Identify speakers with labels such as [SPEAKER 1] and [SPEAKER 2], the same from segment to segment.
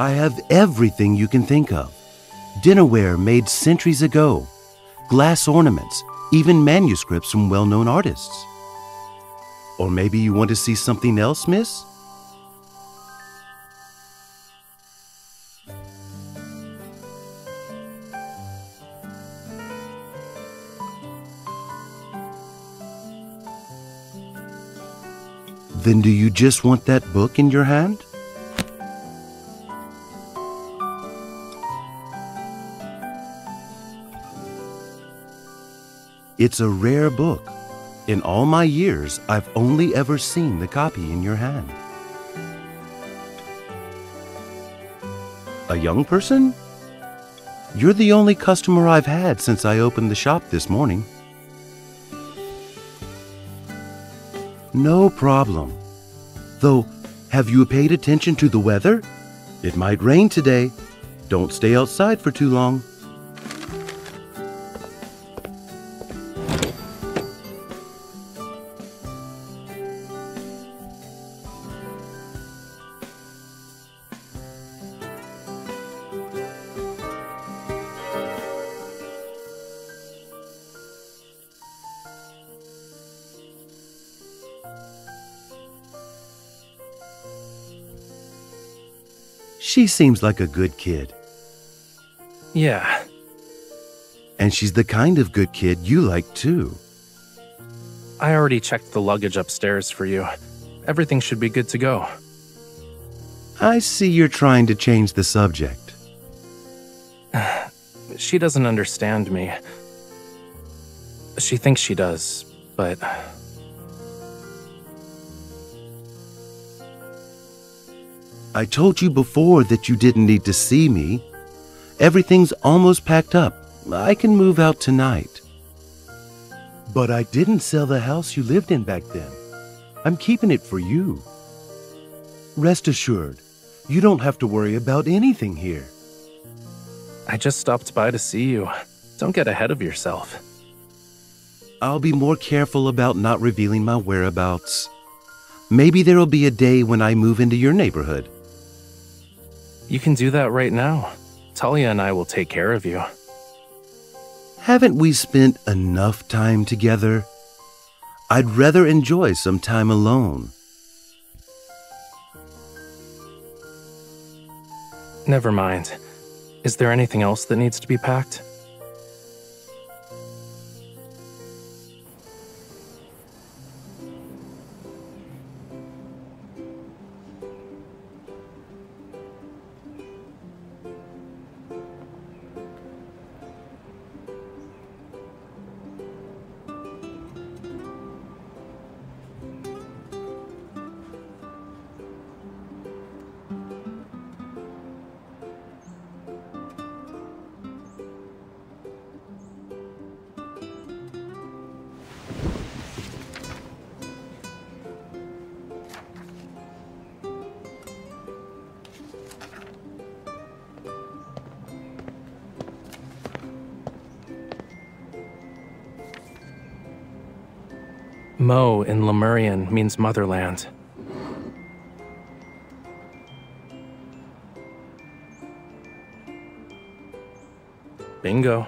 [SPEAKER 1] I have everything you can think of. Dinnerware made centuries ago, glass ornaments, even manuscripts from well-known artists. Or maybe you want to see something else, miss? Then do you just want that book in your hand? It's a rare book. In all my years, I've only ever seen the copy in your hand. A young person? You're the only customer I've had since I opened the shop this morning. No problem. Though, have you paid attention to the weather? It might rain today. Don't stay outside for too long. She seems like a good kid.
[SPEAKER 2] Yeah.
[SPEAKER 1] And she's the kind of good kid you like too.
[SPEAKER 2] I already checked the luggage upstairs for you. Everything should be good to go.
[SPEAKER 1] I see you're trying to change the subject.
[SPEAKER 2] She doesn't understand me. She thinks she does, but...
[SPEAKER 1] I told you before that you didn't need to see me. Everything's almost packed up. I can move out tonight. But I didn't sell the house you lived in back then. I'm keeping it for you. Rest assured, you don't have to worry about anything here.
[SPEAKER 2] I just stopped by to see you. Don't get ahead of yourself.
[SPEAKER 1] I'll be more careful about not revealing my whereabouts. Maybe there'll be a day when I move into your neighborhood.
[SPEAKER 2] You can do that right now. Talia and I will take care of you.
[SPEAKER 1] Haven't we spent enough time together? I'd rather enjoy some time alone.
[SPEAKER 2] Never mind. Is there anything else that needs to be packed? Mo in Lemurian means motherland. Bingo.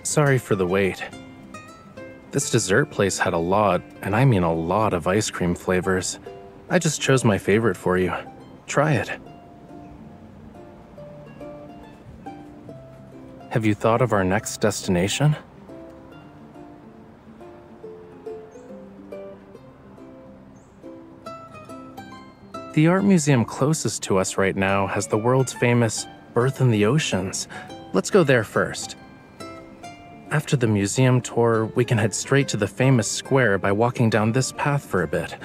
[SPEAKER 2] Sorry for the wait. This dessert place had a lot, and I mean a lot of ice cream flavors. I just chose my favorite for you. Try it. Have you thought of our next destination? The art museum closest to us right now has the world's famous Earth in the Oceans. Let's go there first. After the museum tour, we can head straight to the famous square by walking down this path for a bit.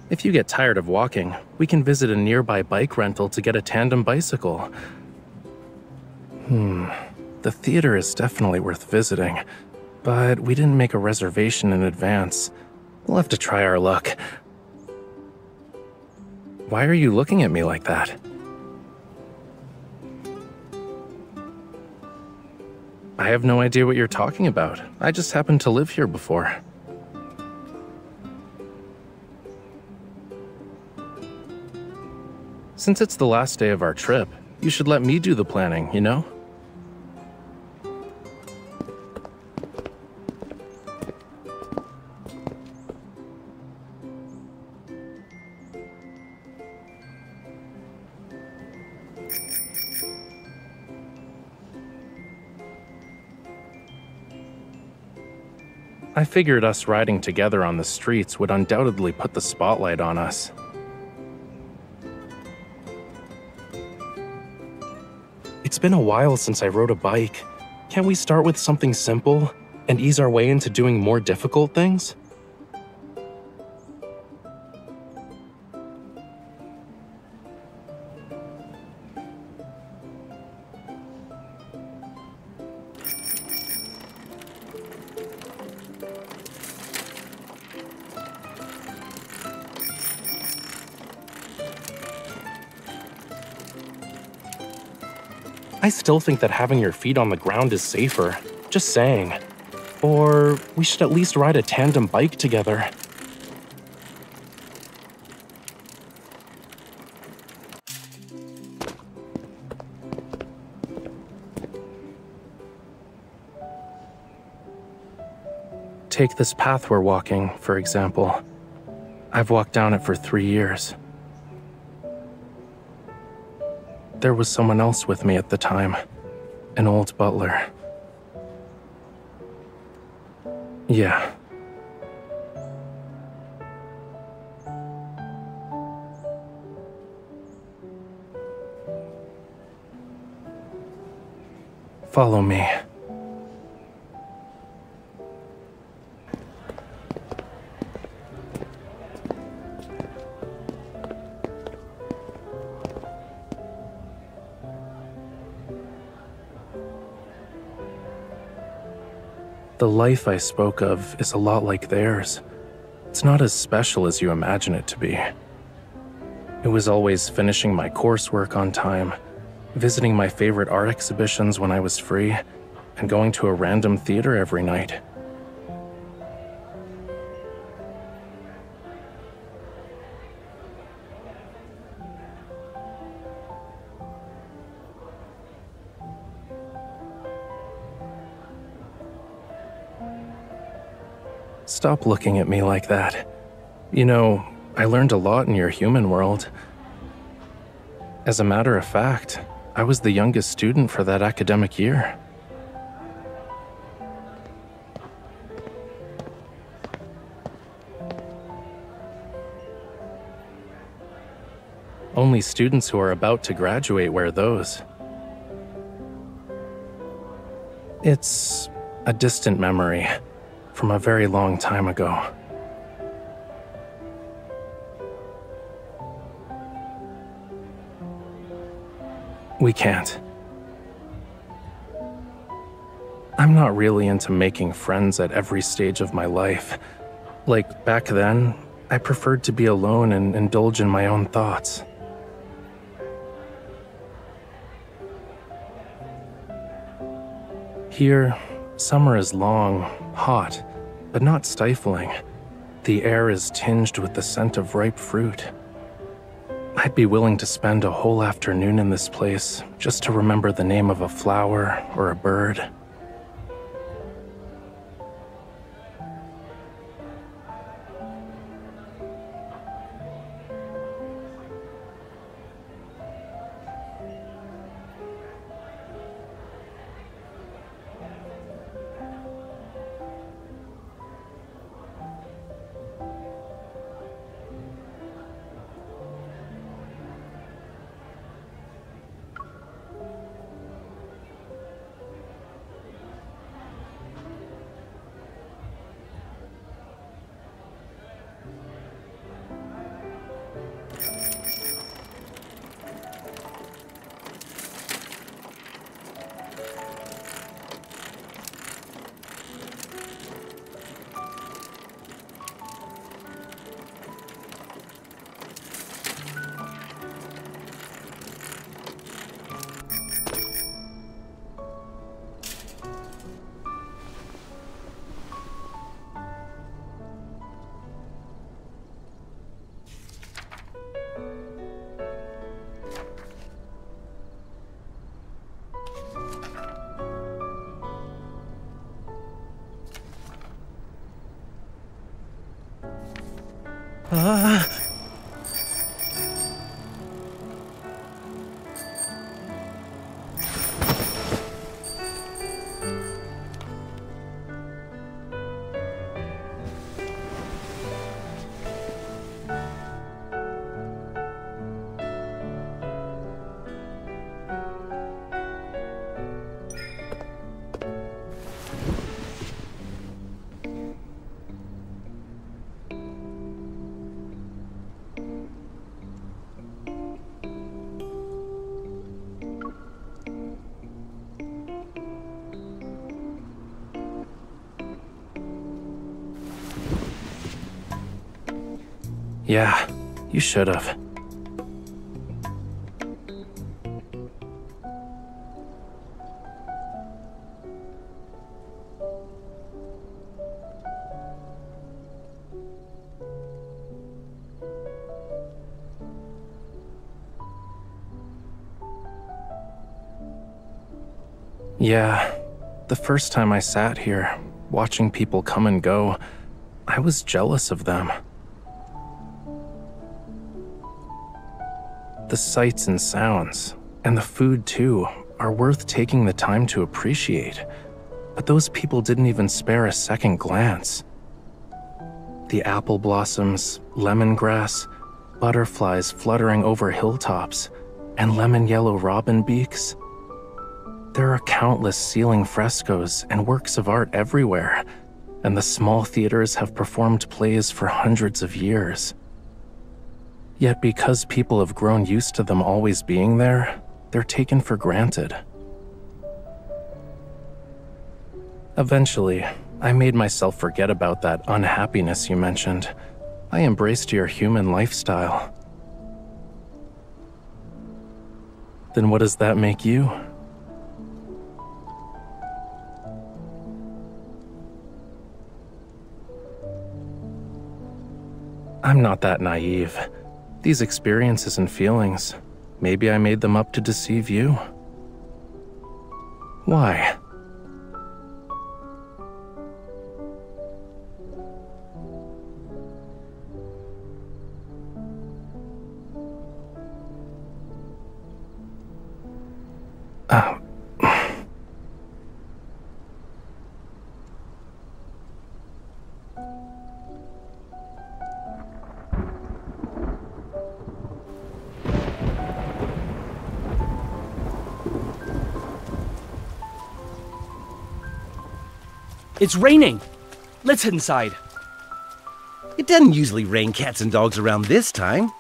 [SPEAKER 2] If you get tired of walking, we can visit a nearby bike rental to get a tandem bicycle. The theater is definitely worth visiting, but we didn't make a reservation in advance. We'll have to try our luck. Why are you looking at me like that? I have no idea what you're talking about. I just happened to live here before. Since it's the last day of our trip, you should let me do the planning, you know? I figured us riding together on the streets would undoubtedly put the spotlight on us. It's been a while since I rode a bike. Can't we start with something simple and ease our way into doing more difficult things? I still think that having your feet on the ground is safer. Just saying. Or we should at least ride a tandem bike together. Take this path we're walking, for example. I've walked down it for 3 years. There was someone else with me at the time, an old butler. Yeah. Follow me. The life I spoke of is a lot like theirs. It's not as special as you imagine it to be. It was always finishing my coursework on time, visiting my favorite art exhibitions when I was free, and going to a random theater every night. Stop looking at me like that. You know, I learned a lot in your human world. As a matter of fact, I was the youngest student for that academic year. Only students who are about to graduate wear those. It's a distant memory from a very long time ago. We can't. I'm not really into making friends at every stage of my life. Like back then, I preferred to be alone and indulge in my own thoughts. Here, summer is long, hot, but not stifling. The air is tinged with the scent of ripe fruit. I'd be willing to spend a whole afternoon in this place just to remember the name of a flower or a bird. Yeah, you should have. Yeah, the first time I sat here, watching people come and go, I was jealous of them. The sights and sounds, and the food too, are worth taking the time to appreciate. But those people didn't even spare a second glance. The apple blossoms, lemongrass, butterflies fluttering over hilltops, and lemon yellow robin beaks. There are countless ceiling frescoes and works of art everywhere, and the small theaters have performed plays for hundreds of years. Yet because people have grown used to them always being there, they're taken for granted. Eventually, I made myself forget about that unhappiness you mentioned. I embraced your human lifestyle. Then what does that make you? I'm not that naive. These experiences and feelings, maybe I made them up to deceive you. Why?
[SPEAKER 3] It's raining! Let's head inside.
[SPEAKER 1] It doesn't usually rain cats and dogs around this time.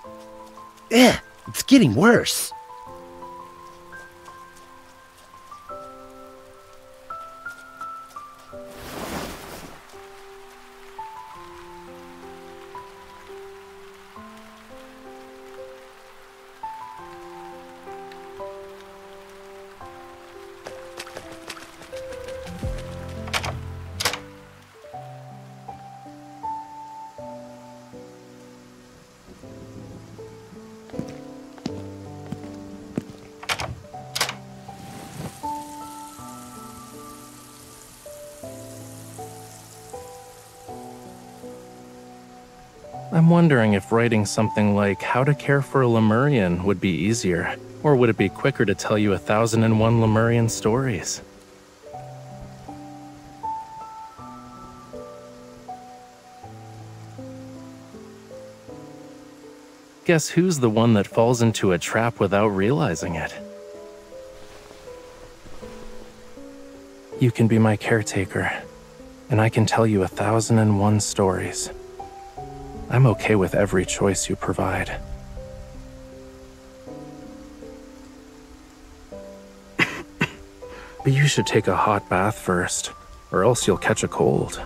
[SPEAKER 1] It's getting worse.
[SPEAKER 2] I'm wondering if writing something like How to Care for a Lemurian would be easier, or would it be quicker to tell you 1001 Lemurian stories? Guess who's the one that falls into a trap without realizing it? You can be my caretaker, and I can tell you 1001 stories. I'm okay with every choice you provide. But you should take a hot bath first, or else you'll catch a cold.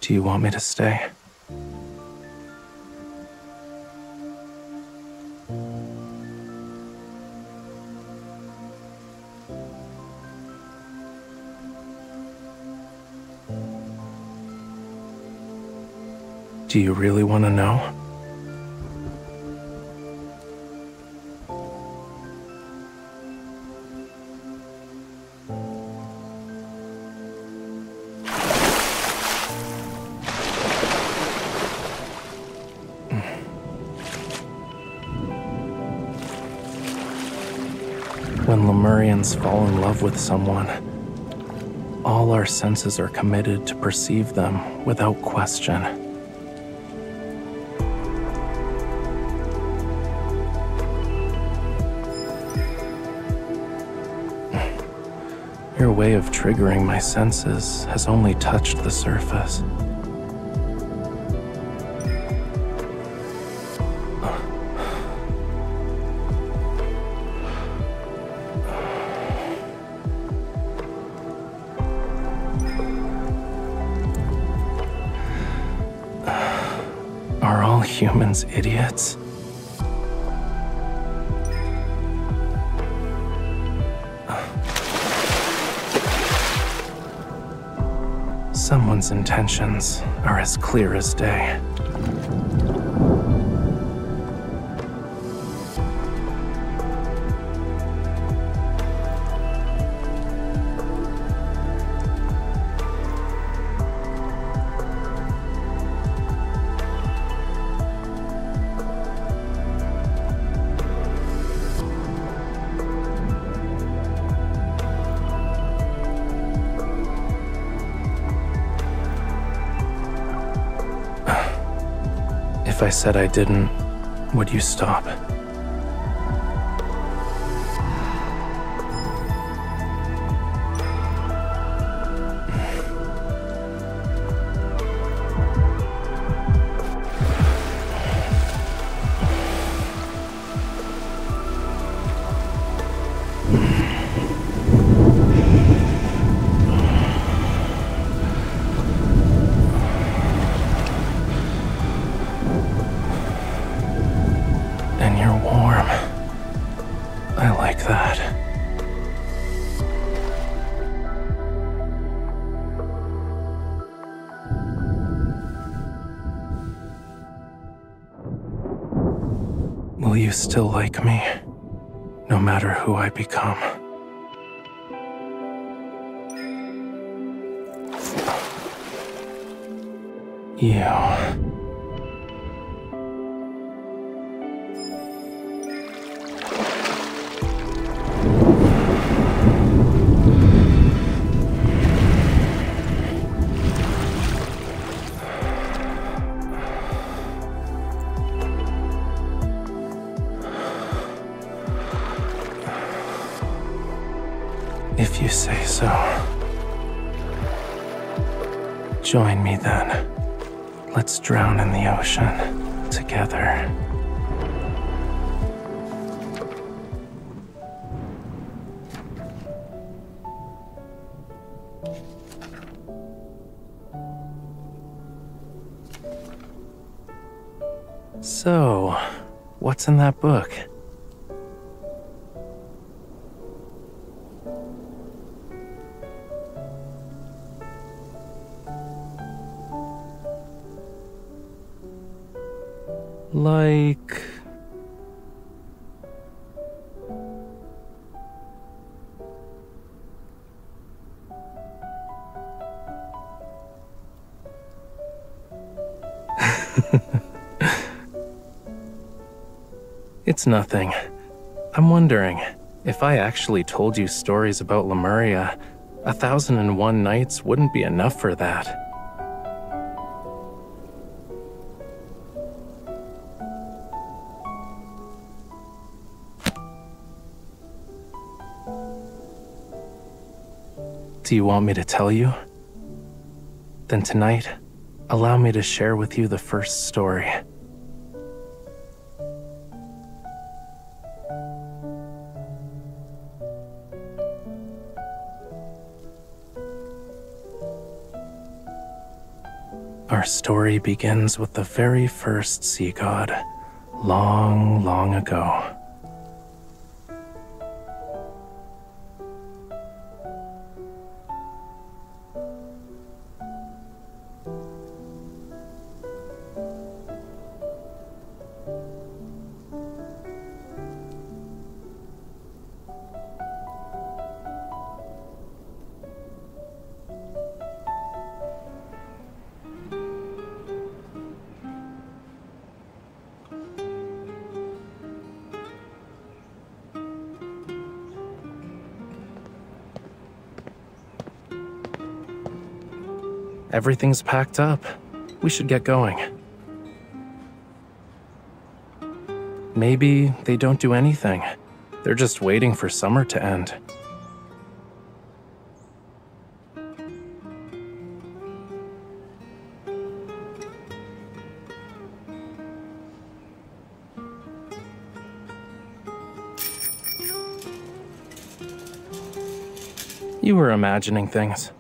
[SPEAKER 2] Do you want me to stay? Do you really want to know? When Lemurians fall in love with someone, all our senses are committed to perceive them without question. Your way of triggering my senses has only touched the surface. Are all humans idiots? Someone's intentions are as clear as day. If I said I didn't, would you stop? And you're warm. I like that. Will you still like me, no matter who I become? You. If you say so. Join me then. Let's drown in the ocean together. So, what's in that book? Like... It's nothing. I'm wondering, if I actually told you stories about Lemuria, 1001 Nights wouldn't be enough for that. Do you want me to tell you? Then tonight, allow me to share with you the first story. Our story begins with the very first sea god, long, long ago. Everything's packed up. We should get going. Maybe they don't do anything. They're just waiting for summer to end. You were imagining things.